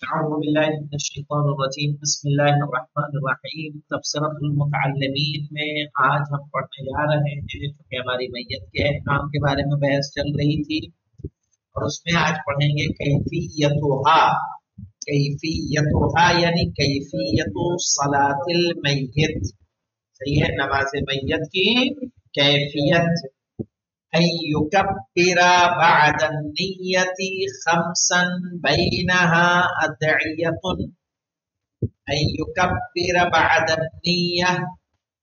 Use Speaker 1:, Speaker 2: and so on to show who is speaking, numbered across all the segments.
Speaker 1: أعوذ بالله من الشیطان الرجیم بسم اللہ الرحمن الرحیم تبصرۃ المتعلمین میں آج ہم پڑھنے جا رہے ہیں چونکہ ہماری میت کے احکام کے بارے میں بحث چل رہی تھی اور اس میں آج پڑھیں گے کیفیتھا یعنی کیفیت صلاۃ المیت، صحیح ہے، نماز میت کی کیفیت. أن يكبر بعد النية خمسا بينها أدعية. أن يكبر بعد النية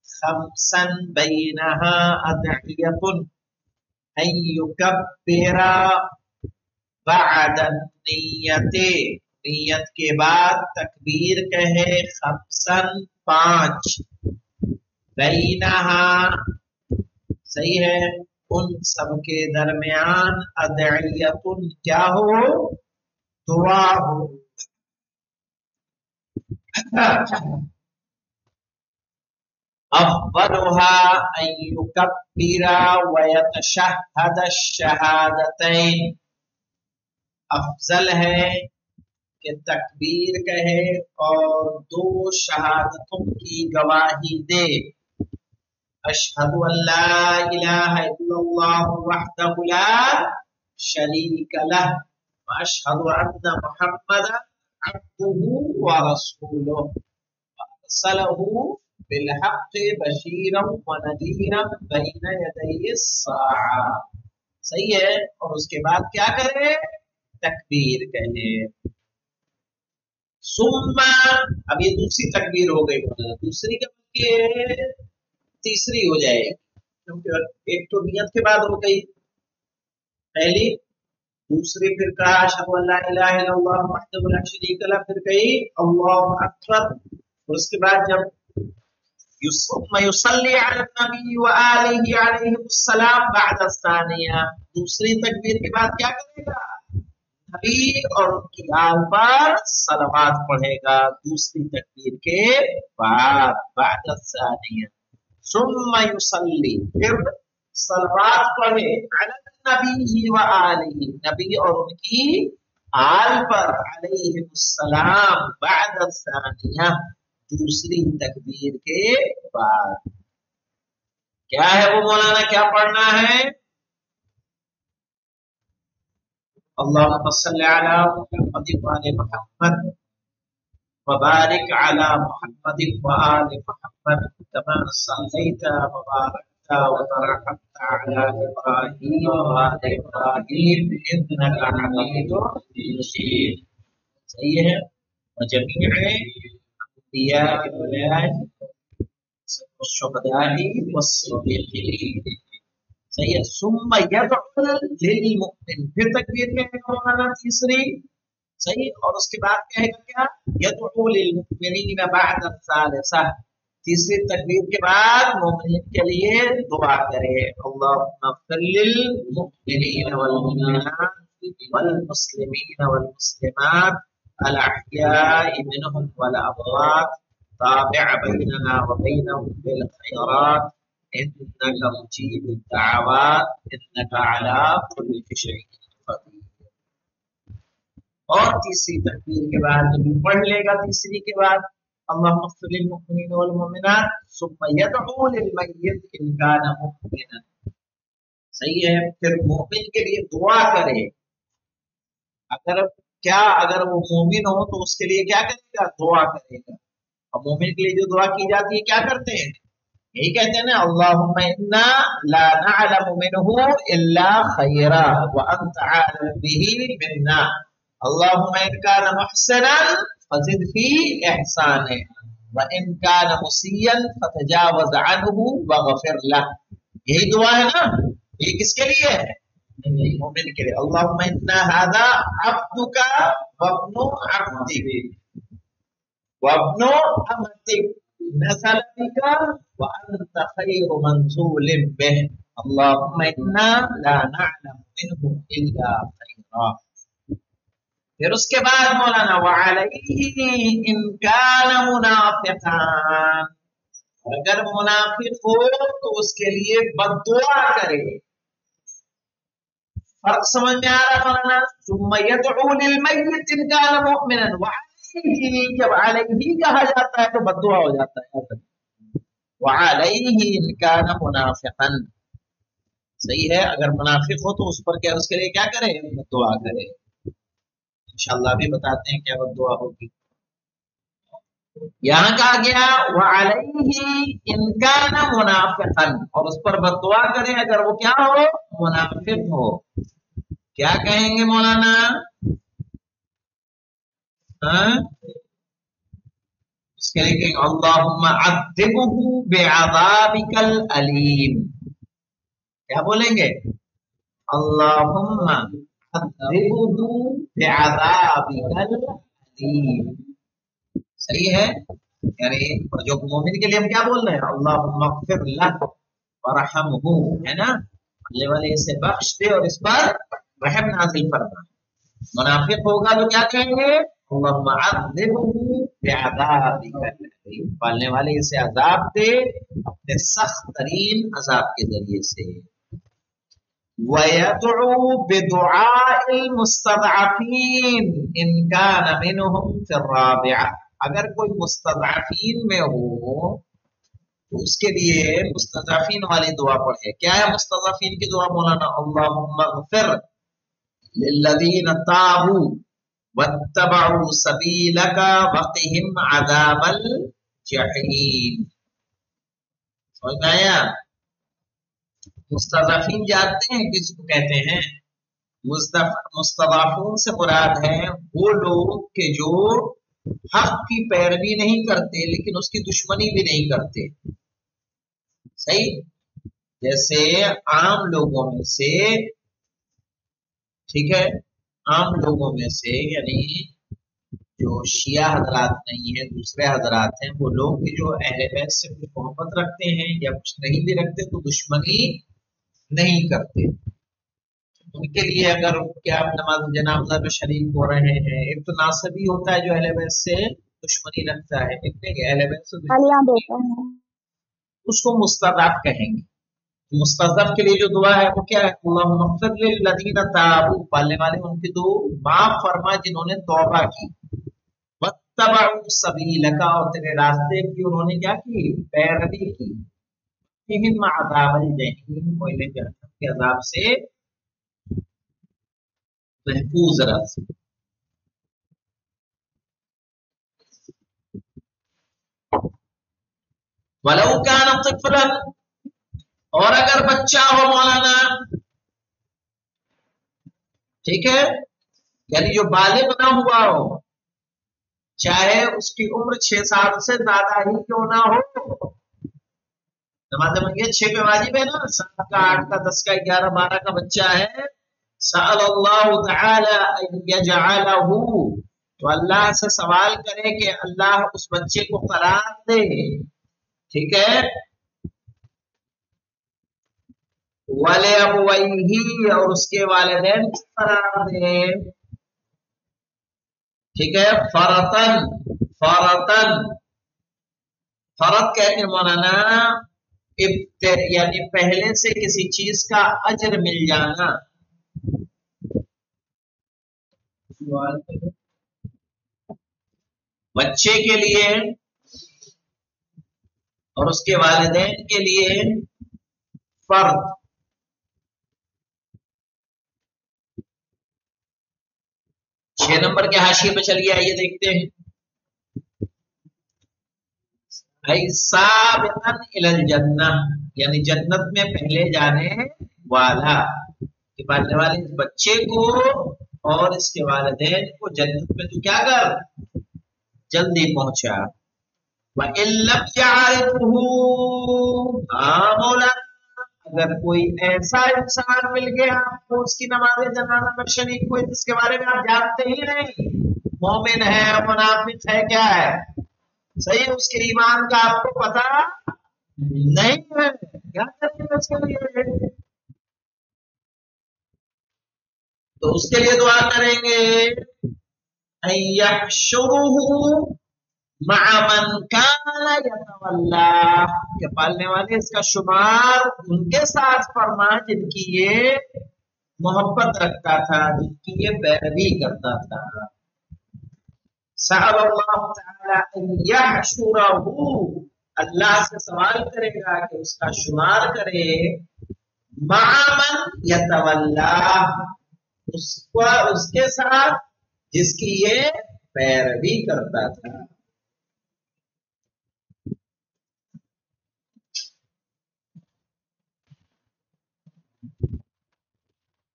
Speaker 1: خمسا بينها أدعية. أن يكبر بعد النية، نیت کے بعد تکبیر کہے، خمسن پانچ، بینہا صحیح ہے، ان سب کے درمیان، ادعیتن کیا ہو، دعا ہو. افضلها ان يكبر ويتشهد الشهادتين، افضل ہے کہ تکبیر کہے اور دو شہادتوں کی گواہی دے. اشہد ان لا الہ الا اللہ وحدہ لا شریک لہ واشہد ان محمدا عبدہ ورسولہ ارسلہ بالحق بشیرا ونذیرا بین یدی الساعہ. صحیح ہے، اور اس کے بعد کیا کرے، تکبیر کہے. ثم، اب یہ دوسری تکبیر ہو گئی، دوسری کا مطلب تیسری ہو جائے گی کیونکہ ایک تو نیت کے بعد ہو گئی پہلی، دوسری پھر کہا اشہد ان لا الہ الا اللہ وحدہ لا شریک لہ، پھر کہی اللہ اکبر. اور اس کے بعد جب ثم یصلی علی النبی وآلہ علیہ السلام بعد الثانیہ، دوسری تکبیر کے بعد کیا کرے گا، نبی اور ان کی آل پر صلوات پڑھے گا دوسری تکبیر کے بعد، بعد الثانیہ. ثم یصلی، پھر صلوات پڑھے، علی النبی وآلہ، نبی اور ان کی آل پر، علیہ السلام، بعد الثانیہ، دوسری تکبیر کے بعد. کیا ہے وہ مولانا، کیا پڑھنا ہے، اللہم صلی علی محمد وآل محمد وبارک علی محمد وآل محمد كما صلیت وبارکت وبرکت علی ابراہیم وآل ابراہیم انک حمید مجید. صحیح ہے، وجمیع انبیاء والشہداء والصدیقین. صحیح ہے. ثم یدعو للمؤمن، پھر تکبیر کہے گا مولانا تیسری، صحیح، اور اس کے بعد کہے گا کیا، یدعو للمؤمنین بعد الثالثہ، تیسری تکبیر کے بعد مومنین کے لیے دعا کرے، اللہم اغفر للمؤمنین والمؤمنات والمسلمین والمسلمات الاحیاء منهم والاموات تابع بیننا وبینهم بالخیرات انك مجيب الدعوات انك على كل شيء قدیر. اور تیسری تکبیر کے بعد جب پڑھ لے گا تیسری کے بعد اللهم اغفر للمؤمنين والمؤمنات ثم يدعو للميت ان كان مؤمنا. صحیح ہے، پھر مومن کے لیے دعا کرے، اگر وہ مومن ہو تو اس کے لیے کیا کرے گا، دعا کرے گا. اور مومن کے لیے جو دعا کی جاتی ہے کیا کرتے ہیں، یہی کہتے ہیں نا، اللہم انا لا نعلم منہ الا خیرا وانت عالم به منا، اللہم ان کان محسنا فزد فی احسانہ وان کان مسیئا فتجاوز عنہ وغفر لہ. یہی دعا ہے نا، یہ کس کے لیے ہے، مومن کے لیے. اللہم انا ھذا عبدک وابن عبدک وابن امتک نزل بك وانت خير منزول به اللهم انا لا نعلم منه الا خيرا. پھر اس کے بعد مولانا وعليه ان كان منافقا، اگر منافق ہو تو اس کے لیے بد دعا کرے. فرق سمجھ میں آ رہا ہے مولانا؟ ثم يدعو للمیت ان کان مؤمنا وعلیہ، جب علیہ کہا جاتا ہے تو بد دعا ہو جاتا ہے، وعلیہ ان کان منافقا، صحیح ہے، اگر منافق ہو تو اس پر کیا، اس کے لیے کیا کرے، بد دعا کرے. انشاءاللہ بھی بتاتے ہیں کیا بد دعا ہوگی. یہاں کہا گیا وعلیہ ان کان منافقا، اور اس پر بد دعا کرے اگر وہ کیا ہو، منافق ہو. کیا کہیں گے مولانا؟ اس کے لیے کہیں اللہم عذبہ بعذابک العلیم. کیا بولیں گے؟ اللہم عذبہ بعذابک العلیم. صحیح ہے، یعنی جو مومن کے لیے ہم کیا بول رہے ہیں، اللہم اغفر لہ ورحمہ، ہے نا، اللہ والے اسے بخش دے اور اس پر رحم نازل فرما. منافق ہوگا تو کیا کہیں گے، اللہم عذبہ بعذابک العلیم، پالنے والے اسے عذاب دے اپنے سخت ترین عذاب کے ذریعے سے. وَيَدْعُو بِدُعَاءِ الْمُسْتَضْعَفِينَ إِنْ كَانَ مِنْهُمْ فِي الرَّابِعَةِ، اگر کوئی مستضعفین میں ہو تو اس کے لیے مستضعفین والی دعا پڑھے. کیا ہے مستضعفین کی دعا مولانا؟ اللہم اغفر للذین تابوا واتبعوا سبیلک وقہم عذاب الجحیم. سمجھ میں آیا؟ مستضعفین جانتے ہیں کس کو کہتے ہیں؟ مستضعفون سے مراد ہے وہ لوگ کہ جو حق کی پیروی نہیں کرتے لیکن اس کی دشمنی بھی نہیں کرتے. صحیح، جیسے عام لوگوں میں سے، ٹھیک ہے، عام لوگوں میں سے یعنی جو شیعہ حضرات نہیں ہیں، دوسرے حضرات ہیں، وہ لوگ کہ جو اہل بیت سے کچھ محبت رکھتے ہیں یا کچھ نہیں بھی رکھتے تو دشمنی نہیں کرتے. ان کے لیے اگر کیا نماز جنازہ میں شریک ہو رہے ہیں، ایک تو ناصبی ہوتا ہے جو اہل بیت سے دشمنی رکھتا ہے، ایک نہیں اہل بیت سے دشمنی، اس کو مستضعف کہیں گے. مستضعف کے لیے جو دعا ہے وہ کیا ہے؟ اللہم اغفر للذین تابوا، پالنے والے ان کی دو معاف فرما جنہوں نے توبہ کی، واتبعوا سبیلک، اور تیرے راستے کی انہوں نے کیا کی، پیروی کی، وقہم عذاب الجحیم، اور انہیں جہنم کے عذاب سے محفوظ رکھ. وَلَوْ كَانَ طِفْلًا، اور اگر بچہ ہو مولانا، ٹھیک ہے، یعنی جو بالغ نہ ہوا ہو، چاہے اس کی عمر 6 سال سے زیادہ ہی کیوں نہ ہو. نماز منگے 6 پہ واجب ہے نا، 7 کا 8 کا 10 کا 11 12 کا بچہ ہے، سأل اللہ تعالی ان یجعلہ، تو اللہ سے سوال کرے کہ اللہ اس بچے کو قرار دے، ٹھیک ہے، وَلِأَبْوَيْهِ، اور اس کے والدین کو قرار دے، ٹھیک ہے، فرطن، فرطن، فرط کہتے ہیں مولانا یعنی پہلے سے کسی چیز کا اجر مل جانا. بچے کے لیے اور اس کے والدین کے لیے فرض. 6 نمبر کے حاشیے پہ چلیے، آئیے دیکھتے ہیں. سابقا الی الجنہ، یعنی جنت میں پہلے جانے والا، کہ پالنے والے اس بچے کو اور اس کے والدین کو جنت میں تو کیا کر جلدی پہنچا. وَإِن لَّمْ يَعْرِفْهُ، ہاں مولا، اگر کوئی ایسا انسان مل گیا آپ کو اس کی نماز جنازہ میں شریک ہوئی جس کے بارے میں آپ جانتے ہی نہیں، مومن ہے منافق ہے کیا ہے، صحیح، اس کے ایمان کا آپ کو پتا نہیں ہے، کیا کریں گے اس کے لیے؟ تو اس کے لیے دعا کریں گے ان یحشرہ مع من کان یتولا، کہ پالنے والے اس کا شمار ان کے ساتھ فرما جن کی یہ मोहब्बत रखता था, जिनकी ये पैरवी करता था। सअल अल्लाह तआला अन यहशुरहु, अल्लाह से सवाल करेगा कि उसका शुमार करे, मामन यतवल्ला, उसको उसके साथ जिसकी ये पैरवी करता था।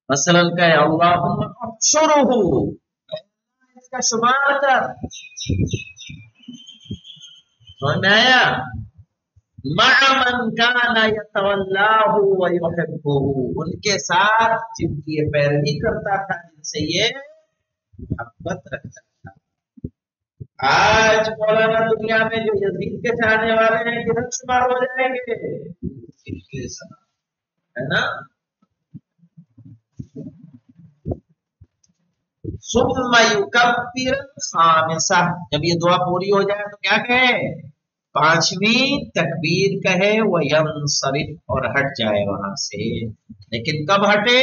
Speaker 1: मसलन कहे अल्लाहुम्मा अहशुरुहु, इसका शुमार कर। समझ में आया? मअमन काना यतवल्लाहु व युहिब्बुहु, उनके साथ जिनकी ये पैरवी करता था, जिनसे ये मोहब्बत रखता था। आज मौलाना दुनिया में जो यजीद के चाहने वाले हैं, किधर शुमार हो जाएंगे? इनके साथ, है ना? सुम्मा युकब्बिर खामिसा, जब ये दुआ पूरी हो जाए तो क्या कहे? पांचवी तकबीर कहे, वह यंसरिफ, और हट जाए वहां से। लेकिन कब हटे?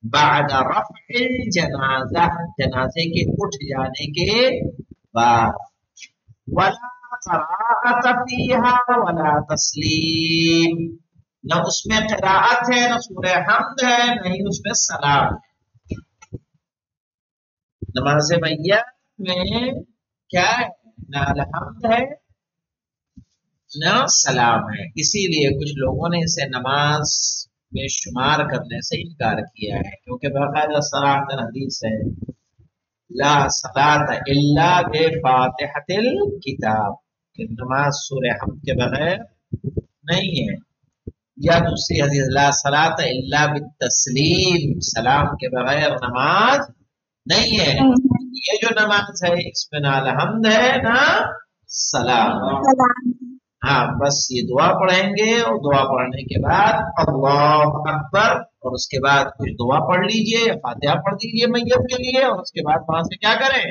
Speaker 1: बाद रफ़इल जनाजा, जनाजे के उठ जाने के बाद। वला क़राअत फ़ीहा वला तस्लीम, न उसमें क़राअत है, न सूरह हम्द है, न ही उसमें सलाम है। नमाज मैय्यत में क्या है? न अलहम्द है, न सलाम है। इसीलिए कुछ लोगों ने इसे नमाज में शुमार करने से इनकार किया है, क्योंकि बाकायदा सराहतन हदीस है, ला सलात इल्ला बिफातिहतिल किताब, कि नमाज सूरह हम्द के बगैर नहीं है। या दूसरी हदीस, ला सलात इल्ला बितस्लीम, सलाम के बगैर नमाज नहीं है। ये जो नमाज है, इसमें ना अलहम्द है ना सलाम है। हाँ, बस ये दुआ पढ़ेंगे, और दुआ पढ़ने के बाद अल्लाहु अकबर, और उसके बाद कुछ दुआ पढ़ लीजिए, फातिहा पढ़ दीजिए मैयत के लिए, और उसके बाद वहां से क्या करें?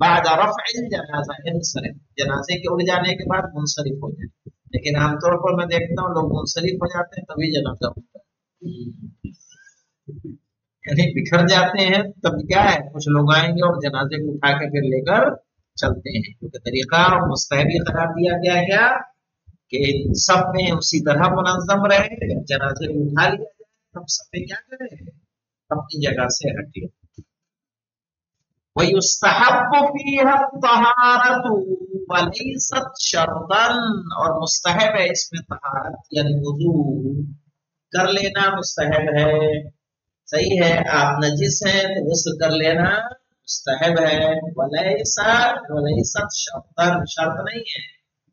Speaker 1: बाद रफ़इल जनाजा इंसरिफ, जनाजे के उड़ जाने के बाद मुंसरिफ हो जाए। लेकिन आमतौर पर मैं देखता हूँ लोग मुंसरिफ हो जाते हैं तभी जनाजा होता है, यानी बिखर जाते हैं। तब क्या है, कुछ लोग आएंगे और जनाजे को उठा के फिर लेकर चलते हैं, क्योंकि तरीका मुस्तहबी करार दिया गया क्या कि सब में उसी तरह मुनज़्ज़म रहे। जनाजे को उठा लिया जाए, तब सब में क्या करें? अपनी जगह से हटे। वयुस्तहब्बु फ़ीहा तहारतु वलैसत शर्तन, और मुस्तहब है इसमें तहारत, यानी वुजू कर लेना मुस्तहब है। सही है, आप नजिस हैं तो गुस्ल कर लेना मुस्तहब है। वलैसत शर्तन, शर्त नहीं है।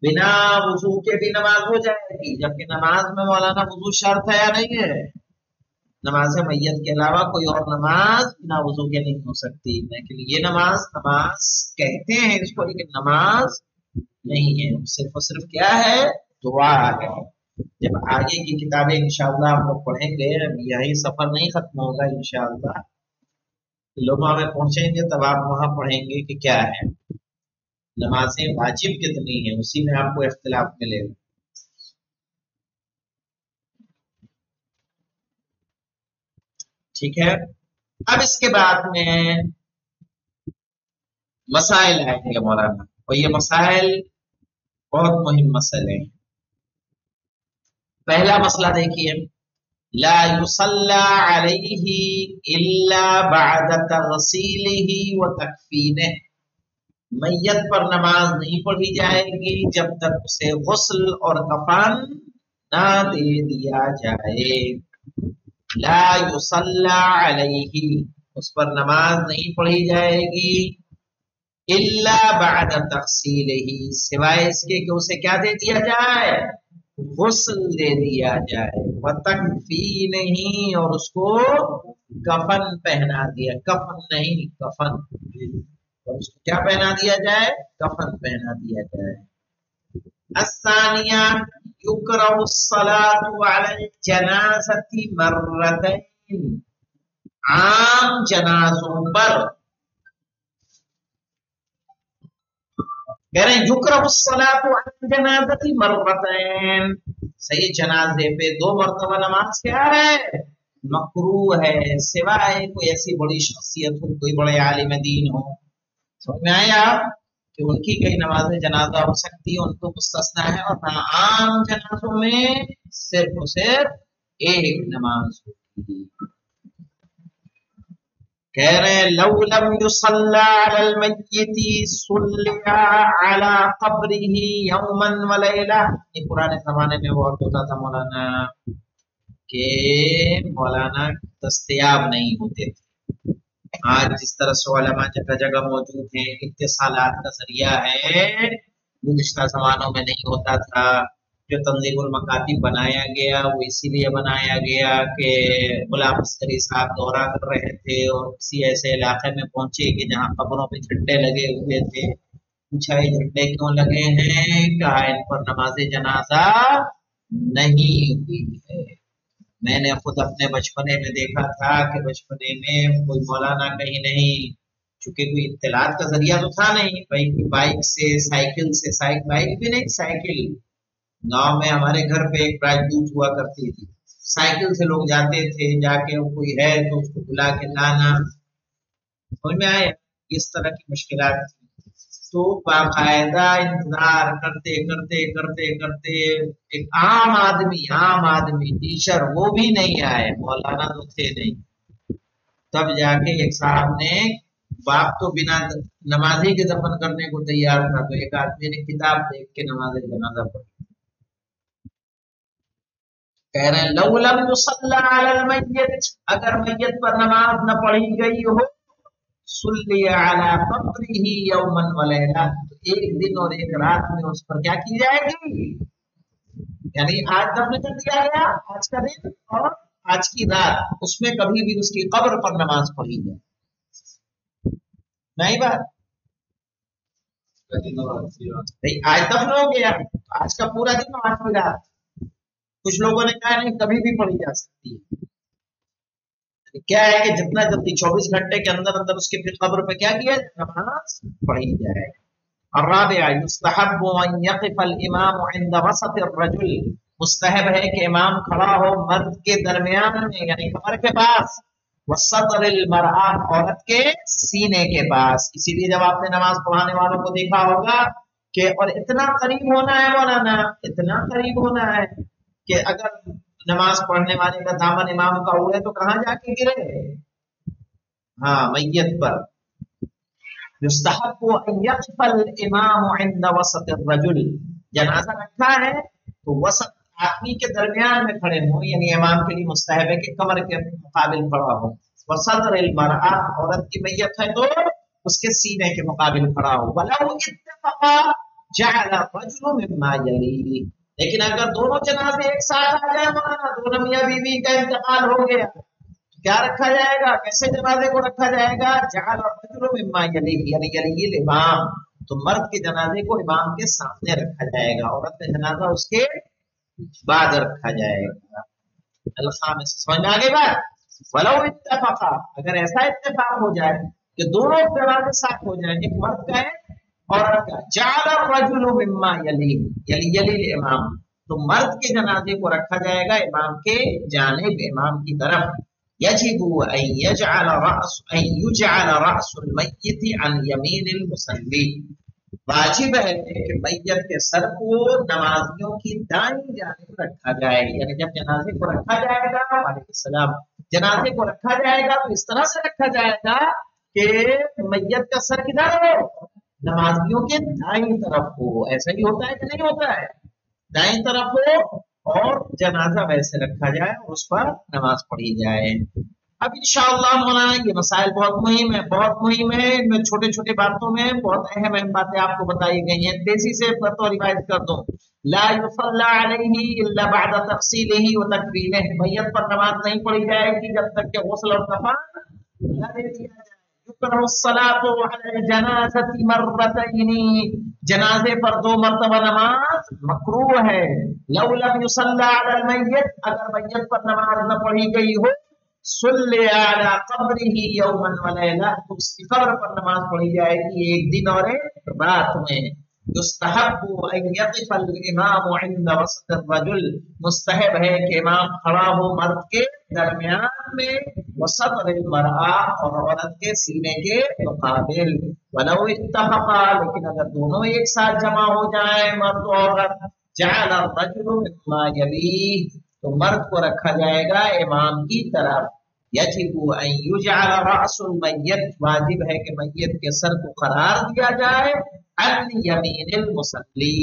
Speaker 1: बिना वजू के भी नमाज हो जाएगी, जबकि नमाज में मौलाना वजू शर्त है या नहीं है? नमाज मैयत के अलावा कोई और नमाज बिना वजू के नहीं हो सकती। लेकिन ये नमाज नमाज कहते हैं इसको, लेकिन नमाज नहीं है, सिर्फ और सिर्फ क्या है? दुआ है। जब आगे की किताबें इंशाअल्लाह हम लोग पढ़ेंगे, यही सफर नहीं खत्म होगा इंशाअल्लाह, लोमा में पहुंचेंगे तब आप वहां पढ़ेंगे कि क्या है, नमाजें वाजिब कितनी है, उसी में आपको इख्तिलाफ मिलेगा। ठीक है, अब इसके बाद में मसाइल आएंगे मौलाना, और ये मसाइल बहुत मुहिम मसले हैं। पहला मसला देखिए, ला युसल्ला अलैहि इल्ला बअद तग़सीलिही व तकफ़ीनिही, मैयत पर नमाज नहीं पढ़ी जाएगी जब तक उसे गुस्ल और कफन ना दे दिया जाए। ला युसल्ला अलैहि, उस पर नमाज नहीं पढ़ी जाएगी, इल्ला बअद तग़सीलिही, सिवाय इसके कि उसे क्या दे दिया जाए? गुस्ल दे दिया जाए। व तकफ़ीनिही, और उसको कफन पहना दिया, कफन नहीं कफन, और उसको क्या पहना दिया जाए? कफन पहना दिया जाए। अस्सानिया युकरहु अस्सलातु अलल जनाज़ति मर्रतैन, आम जनाजों पर कह रहे हैं युकरहु अस्सलातु अलल जनाज़ति मर्रतैन, सही, जनाजे पे 2 मरतबा नमाज क्या है? मकरूह है, सिवाय कोई ऐसी बड़ी शख्सियत हो, कोई बड़े आलिम दीन हो। समझ में आया कि उनकी कई नमाज जनाजा हो सकती है, उनको मुस्तस्ना है। और हाँ, आम जनाजों में सिर्फ और सिर्फ एक नमाज होगी। कह रहे हैं लौ लम युसल्ला अलल मय्यिति सुल्लिया अला क़ब्रिही यौमन व लैला। ये पुराने जमाने में बहुत होता था मौलाना, के मौलाना दस्तयाब नहीं होते थे। आज जिस तरह से उलमा जगह जगह मौजूद हैं, इत्तिसालात का जरिया है, गुज़िश्ता ज़मानों में नहीं होता था। जो तंज़ीमुल मकातिब बनाया गया वो इसीलिए बनाया गया कि गुलाम अस्करी साहब दौरा कर रहे थे और किसी ऐसे इलाके में पहुंचे कि जहां कब्रों पे झंडे लगे हुए थे। पूछा ये झंडे क्यों लगे हैं? कहा इन पर नमाज जनाजा नहीं हुई है। मैंने खुद अपने बचपने में देखा था कि बचपने में कोई मौलाना कहीं नहीं, चूंकि कोई इत्तलात का जरिया तो था नहीं भाई, बाइक से साइकिल बाइक भी नहीं, साइकिल। गांव में हमारे घर पे एक राजदूत हुआ करती थी, साइकिल से लोग जाते थे, जाके वो कोई है तो उसको बुला के लाना। समझ में आया? इस तरह की मुश्किलात थी। तो बाकायदा इंतजार करते करते करते करते एक आम आदमी टीचर वो भी नहीं आए, मौलाना तो थे नहीं। तब जाके एक साहब ने, बाप तो बिना नमाजी के दफन करने को तैयार था, तो एक आदमी ने किताब देख के नमाज जनाजा पढ़ी। कह रहे हैं लौलम युसल्ला अलल मय्यत, अगर मय्यत पर नमाज न पढ़ी गई हो, सुल्लिया अला क़ब्रिही यौमन व लैला, तो एक दिन और एक रात में उस पर क्या की जाएगी? यानी आज दफन कर दिया गया, आज का दिन और आज की रात, उसमें कभी भी उसकी कब्र पर नमाज पढ़ी जाए। नहीं बात भाई, आज दफन हो गया, आज का पूरा दिन और आज की रात। कुछ लोगों ने कहा नहीं, कभी भी पढ़ी जा सकती है। क्या है कि जितना जल्दी 24 घंटे के अंदर अंदर उसके फिर कब्र पे क्या किया जाए? नमाज पढ़ी जाए। और राबिआ युस्तहब्बु अन यक़िफ़ अल इमाम इंद वसत अर्रजुल, मुस्तहब है कि इमाम खड़ा हो मर्द के दरमियान में, यानी कमर के पास, वसतरिल मरआ, औरत के सीने के पास। इसीलिए जब आपने नमाज पढ़ाने वालों को देखा होगा कि और इतना करीब होना है मौलाना, इतना करीब होना है कि अगर नमाज पढ़ने वाले का दामन इमाम का उड़े तो कहां जाके गिरे? हाँ, मैयत पर। युस्तहब्बु अन यक़फ़ल इमाम इंद वसत अर्रजुल, जनाजा रखा है तो वसत आदमी के दरमियान में खड़े हो, यानी इमाम के लिए मुस्तहब है कि कमर के मुकाबिल खड़ा हो। वसतरिल मरआ, औरत की मैयत है तो उसके सीने के मुकाबिल खड़ा हो। वलौ इत्तफ़क़ा जअल रजुलु मिम्मा यली, लेकिन अगर दोनों जनाजे एक साथ आ जाए, माना दोनों मियां बीवी का इंतकाल हो गया, तो क्या रखा जाएगा? कैसे जनाजे को रखा जाएगा? जअल रजुलु मिम्मा यली, यानी यलील इमाम, तो मर्द के जनाजे को इमाम के सामने रखा जाएगा, औरत का जनाजा उसके बाद रखा जाएगा। अल-खामिस, समझ में आ गई बात? वलौ इत्तफ़क़ा, अगर ऐसा इत्तेफाक हो जाए कि दोनों जनाजे साथ हो जाए, एक मर्द का है औरत का, जअल रजुलु मिम्मा यली, यलील इमाम, तो मर्द के जनाजे को रखा जाएगा इमाम के जानिब, इमाम की तरफ। यजिबु अन युजअल रअसुल मय्यिति अन यमीनिल मुसल्ली, वाजिब है कि मैयत के सर को नमाजियों की दाईं जानिब रखा जाए। यानी जब जनाजे को रखा जाएगा, वालेकुम सलाम, जनाजे को रखा जाएगा तो इस तरह से रखा जाएगा कि मैयत का सर किधर हो? नमाजियों के दाईं तरफ हो। ऐसा ही होता है कि नहीं होता है? दाईं तरफ हो और जनाजा वैसे रखा जाए और उस पर नमाज पढ़ी जाए। अब इंशाअल्लाह मौलाना ये मसाइल बहुत मुहिम है, बहुत मुहिम है। इनमें छोटे छोटे बातों में बहुत अहम अहम बातें आपको बताई गई हैं। तेजी से तो रिवाइज कर दो। ला युसल्ला अलैहि इल्ला बअद तग़सीलिही व तकफीनिही, मैयत पर नमाज नहीं पढ़ी जाएगी जब तक कि गुस्ल और कफन न दे दिया जाए। युकरहु सलातु अलल जनाज़ति मर्रतैनि, जनाजे पर 2 मरतबा नमाज मकरूह है। लौ लम युसल्ला अलल मय्यत, अगर मैयत पर नमाज न पढ़ी गई हो, सुल्लिया अला क़ब्रिही यौमन व लैला, तो उसकी कब्र पर नमाज पढ़ी जाएगी एक दिन और एक रात में। युस्तहब्बु अन यक़िफ़ अल इमाम इंद वसत अर्रजुल, मुस्तहब है कि इमाम खड़ा हो मर्द के درمیان میں وسط المرأہ اور عورت کے سینے کے مقابل ولو اتفقا لیکن اگر دونوں ایک ساتھ جمع ہو جائیں مرد و عورت جعل الرجل مما یلیہ تو مرد کو رکھا جائے گا امام کی طرف یجب ان یجعل رأس المیت واجب ہے کہ میت کے سر کو قرار دیا جائے عن یمین المصلی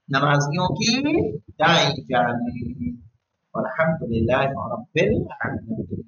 Speaker 1: نمازیوں کی دائیں جانب والحمد للہ رب العالمین.